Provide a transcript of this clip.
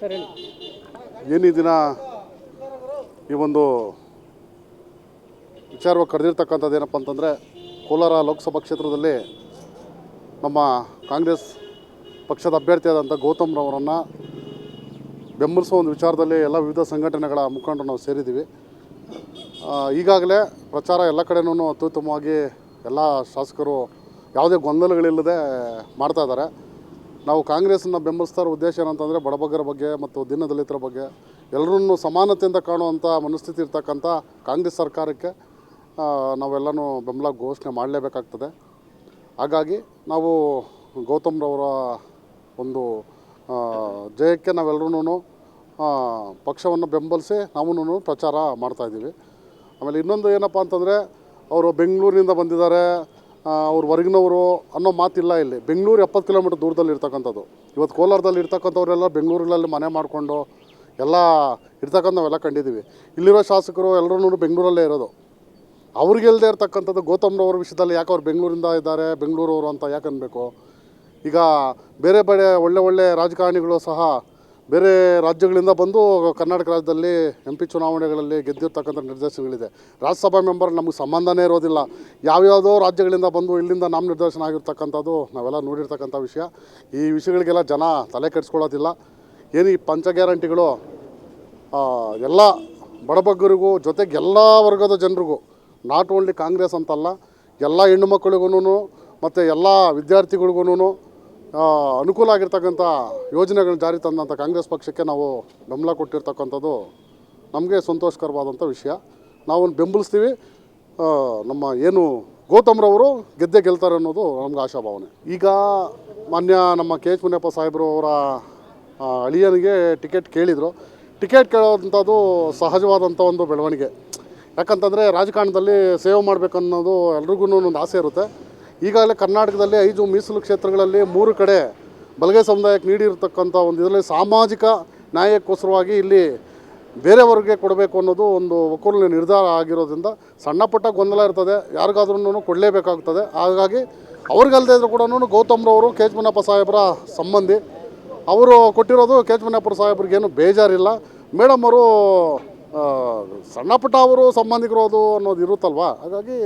ಏನು ಈ ದಿನ ಈ ಒಂದು ವಿಚಾರವಾಗಿ ಕರೆದಿರ್ತಕ್ಕಂಥದ್ದು ಏನಪ್ಪ ಅಂತಂದರೆ, ಕೋಲಾರ ಲೋಕಸಭಾ ಕ್ಷೇತ್ರದಲ್ಲಿ ನಮ್ಮ ಕಾಂಗ್ರೆಸ್ ಪಕ್ಷದ ಅಭ್ಯರ್ಥಿಯಾದಂಥ ಗೌತಮ್ರವರನ್ನು ಬೆಂಬಲಿಸೋ ಒಂದು ವಿಚಾರದಲ್ಲಿ ಎಲ್ಲ ವಿವಿಧ ಸಂಘಟನೆಗಳ ಮುಖಂಡರು ನಾವು ಸೇರಿದ್ದೀವಿ. ಈಗಾಗಲೇ ಪ್ರಚಾರ ಎಲ್ಲ ಕಡೆನೂ ಅತ್ಯುತ್ತಮವಾಗಿ ಎಲ್ಲ ಶಾಸಕರು ಯಾವುದೇ ಗೊಂದಲಗಳಿಲ್ಲದೆ ಮಾಡ್ತಾಯಿದ್ದಾರೆ. ನಾವು ಕಾಂಗ್ರೆಸ್ಸನ್ನು ಬೆಂಬಲಿಸ್ತಾ ಇರೋ ಉದ್ದೇಶ ಏನಂತಂದರೆ, ಬಡಬಗ್ಗರ ಬಗ್ಗೆ ಮತ್ತು ದೀನದಲಿತರ ಬಗ್ಗೆ ಎಲ್ಲರನ್ನೂ ಸಮಾನತೆಯಿಂದ ಕಾಣುವಂಥ ಮನಸ್ಥಿತಿ ಇರ್ತಕ್ಕಂಥ ಕಾಂಗ್ರೆಸ್ ಸರ್ಕಾರಕ್ಕೆ ನಾವೆಲ್ಲನೂ ಬೆಂಬಲ ಘೋಷಣೆ ಮಾಡಲೇಬೇಕಾಗ್ತದೆ. ಹಾಗಾಗಿ ನಾವು ಗೌತಮ್ರವರ ಒಂದು ಜಯಕ್ಕೆ ನಾವೆಲ್ಲರೂ ಪಕ್ಷವನ್ನು ಬೆಂಬಲಿಸಿ ನಾವು ಪ್ರಚಾರ ಮಾಡ್ತಾಯಿದ್ದೀವಿ. ಆಮೇಲೆ ಇನ್ನೊಂದು ಏನಪ್ಪ ಅಂತಂದರೆ, ಅವರು ಬೆಂಗಳೂರಿನಿಂದ ಬಂದಿದ್ದಾರೆ, ಅವ್ರು ಹೊರಗಿನವರು ಅನ್ನೋ ಮಾತಿಲ್ಲ. ಇಲ್ಲಿ ಬೆಂಗಳೂರು 70 ಕಿಲೋಮೀಟ್ರ್ ದೂರದಲ್ಲಿ ಇರ್ತಕ್ಕಂಥದ್ದು. ಇವತ್ತು ಕೋಲಾರದಲ್ಲಿ ಇರ್ತಕ್ಕಂಥವರೆಲ್ಲ ಬೆಂಗಳೂರಲ್ಲಿ ಮನೆ ಮಾಡಿಕೊಂಡು ಎಲ್ಲ ಇರ್ತಕ್ಕಂಥ ನಾವೆಲ್ಲ ಕಂಡಿದ್ದೀವಿ. ಇಲ್ಲಿರೋ ಶಾಸಕರು ಎಲ್ಲರೂ ಬೆಂಗಳೂರಲ್ಲೇ ಇರೋದು. ಅವ್ರಿಗೆಲ್ಲದೆ ಇರ್ತಕ್ಕಂಥದ್ದು ಗೌತಮ್ರವ್ರ ವಿಷಯದಲ್ಲಿ ಯಾಕೆ ಅವ್ರು ಬೆಂಗಳೂರಿಂದ ಇದ್ದಾರೆ, ಬೆಂಗಳೂರವರು ಅಂತ ಯಾಕೆ ಅನ್ಬೇಕು? ಈಗ ಬೇರೆ ಒಳ್ಳೆ ರಾಜಕಾರಣಿಗಳು ಸಹ ಬೇರೆ ರಾಜ್ಯಗಳಿಂದ ಬಂದು ಕರ್ನಾಟಕ ರಾಜ್ಯದಲ್ಲಿ MP ಚುನಾವಣೆಗಳಲ್ಲಿ ಗೆದ್ದಿರ್ತಕ್ಕಂಥ ನಿದರ್ಶನಗಳಿದೆ. ರಾಜ್ಯಸಭಾ ಮೆಂಬರ್ ನಮಗೆ ಸಂಬಂಧನೇ ಇರೋದಿಲ್ಲ, ಯಾವ್ಯಾವುದೋ ರಾಜ್ಯಗಳಿಂದ ಬಂದು ಇಲ್ಲಿಂದ ನಾಮನಿರ್ದೇಶನ ಆಗಿರ್ತಕ್ಕಂಥದ್ದು ನಾವೆಲ್ಲ ನೋಡಿರ್ತಕ್ಕಂಥ ವಿಷಯ. ಈ ವಿಷಯಗಳಿಗೆಲ್ಲ ಜನ ತಲೆ ಕೆಡಿಸ್ಕೊಳ್ಳೋದಿಲ್ಲ. ಏನು ಈ ಪಂಚ ಗ್ಯಾರಂಟಿಗಳು ಎಲ್ಲ ಬಡಬಗ್ಗರಿಗೂ ಜೊತೆಗೆ ಎಲ್ಲ ವರ್ಗದ ಜನರಿಗೂ, ನಾಟ್ ಓನ್ಲಿ ಕಾಂಗ್ರೆಸ್ ಅಂತಲ್ಲ, ಎಲ್ಲ ಹೆಣ್ಣು ಮಕ್ಕಳಿಗೂ ಮತ್ತು ಎಲ್ಲ ವಿದ್ಯಾರ್ಥಿಗಳಿಗೂ ಅನುಕೂಲ ಆಗಿರ್ತಕ್ಕಂಥ ಯೋಜನೆಗಳನ್ನ ಜಾರಿ ತಂದಂಥ ಕಾಂಗ್ರೆಸ್ ಪಕ್ಷಕ್ಕೆ ನಾವು ಬೆಂಬಲ ಕೊಟ್ಟಿರ್ತಕ್ಕಂಥದ್ದು ನಮಗೆ ಸಂತೋಷಕರವಾದಂಥ ವಿಷಯ. ನಾವು ಬೆಂಬಲಿಸ್ತೀವಿ. ನಮ್ಮ ಏನು ಗೌತಮ್ರವರು ಗೆಲ್ತಾರೆ ಅನ್ನೋದು ನಮ್ಗೆ ಆಶಾಭಾವನೆ. ಈಗ ಮಾನ್ಯ ನಮ್ಮ KH ಮುನಿಯಪ್ಪ ಸಾಹೇಬರು ಅವರ ಅಳಿಯನಿಗೆ ಟಿಕೆಟ್ ಕೇಳಿದರು. ಟಿಕೆಟ್ ಕೇಳೋವಂಥದ್ದು ಸಹಜವಾದಂಥ ಒಂದು ಬೆಳವಣಿಗೆ. ಯಾಕಂತಂದರೆ ರಾಜಕಾರಣದಲ್ಲಿ ಸೇವೆ ಮಾಡಬೇಕನ್ನೋದು ಎಲ್ರಿಗೂ ಒಂದು ಆಸೆ ಇರುತ್ತೆ. ಈಗಾಗಲೇ ಕರ್ನಾಟಕದಲ್ಲಿ 5 ಮೀಸಲು ಕ್ಷೇತ್ರಗಳಲ್ಲಿ 3 ಕಡೆ ಬಲಗೈ ಸಮುದಾಯಕ್ಕೆ ನೀಡಿರ್ತಕ್ಕಂಥ ಒಂದು ಇದರಲ್ಲಿ ಸಾಮಾಜಿಕ ನ್ಯಾಯಕ್ಕೋಸ್ಕರವಾಗಿ ಇಲ್ಲಿ ಬೇರೆಯವ್ರಿಗೆ ಕೊಡಬೇಕು ಅನ್ನೋದು ಒಂದು ಒಕ್ಕೂಲಿನ ನಿರ್ಧಾರ ಆಗಿರೋದ್ರಿಂದ ಸಣ್ಣ ಪುಟ್ಟ ಗೊಂದಲ ಇರ್ತದೆ, ಯಾರಿಗಾದ್ರೂ ಕೊಡಲೇಬೇಕಾಗ್ತದೆ. ಹಾಗಾಗಿ ಅವ್ರಿಗಲ್ಲದೆ ಇದ್ರೂ ಕೂಡ ಗೌತಮ್ರವರು KH ಮುನಿಯಪ್ಪ ಸಾಹೇಬರ ಸಂಬಂಧಿ. ಅವರು ಕೊಟ್ಟಿರೋದು KH ಮುನಿಯಪ್ಪ ಸಾಹೇಬ್ರಿಗೇನು ಬೇಜಾರಿಲ್ಲ. ಮೇಡಮ್ ಅವರು ಸಣ್ಣ ಪುಟ್ಟ ಅವರು ಸಂಬಂಧಿಕರೋದು ಅನ್ನೋದು ಇರುತ್ತಲ್ವ. ಹಾಗಾಗಿ